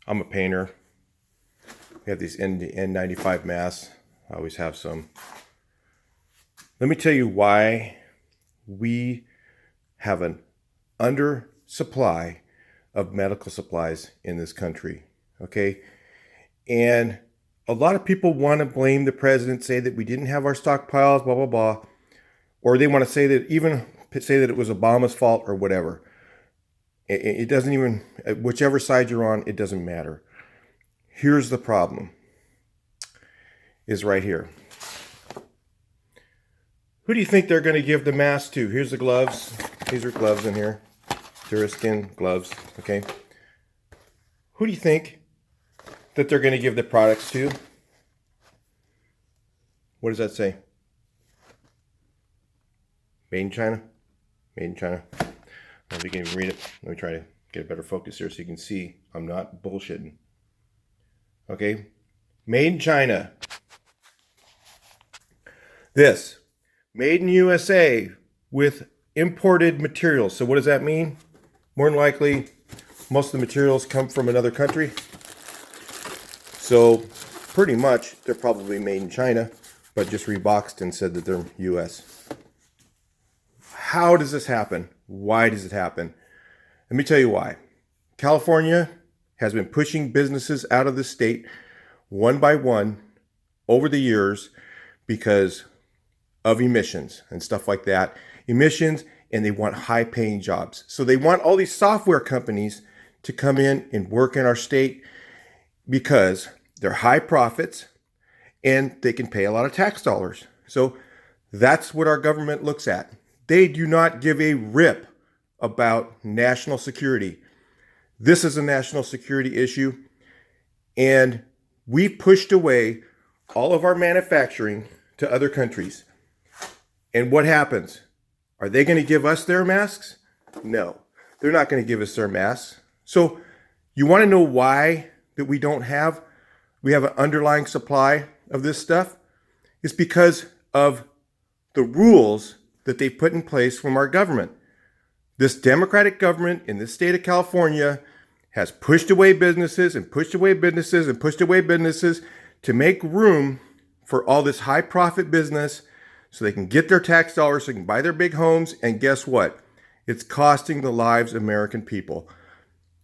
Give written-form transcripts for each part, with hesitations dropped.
I'm a painter. We have these N95 masks. I always have some. Let me tell you why we have an undersupply of medical supplies in this country, okay? And a lot of people want to blame the president, say that we didn't have our stockpiles, blah, blah, blah. Or they want to say that it was Obama's fault or whatever. It doesn't even, whichever side you're on, it doesn't matter. Here's the problem, is right here. Who do you think they're going to give the mask to? Here's the gloves. These are gloves in here. Skin gloves, okay? Who do you think that they're going to give the products to? What does that say? Made in China? Made in China. I don't know if you can even read it. Let me try to get a better focus here so you can see I'm not bullshitting. Okay? Made in China. This. Made in USA with imported materials. So what does that mean? More than likely, most of the materials come from another country. So pretty much, they're probably made in China, but just reboxed and said that they're US. How does this happen? Why does it happen? Let me tell you why. California has been pushing businesses out of the state one by one over the years because of emissions and stuff like that. Emissions, and they want high-paying jobs. So they want all these software companies to come in and work in our state because they're high profits and they can pay a lot of tax dollars. So that's what our government looks at. They do not give a rip about national security. This is a national security issue, and we pushed away all of our manufacturing to other countries. And what happens? Are they going to give us their masks? No, they're not going to give us their masks. So you want to know why that we have an underlying supply of this stuff? It's because of the rules that they put in place from our government. This Democratic government in the state of California has pushed away businesses and pushed away businesses and pushed away businesses to make room for all this high profit business so they can get their tax dollars, so they can buy their big homes. And guess what? It's costing the lives of American people.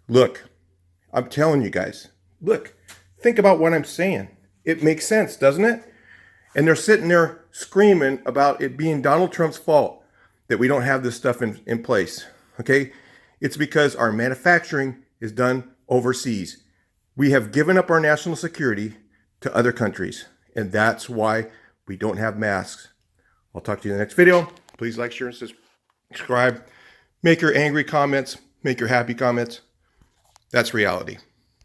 Look, I'm telling you guys, look, think about what I'm saying. It makes sense, doesn't it? And they're sitting there screaming about it being Donald Trump's fault that we don't have this stuff in place, okay? It's because our manufacturing is done overseas. We have given up our national security to other countries, and that's why we don't have masks. I'll talk to you in the next video. Please like, share, and subscribe. Make your angry comments. Make your happy comments. That's reality.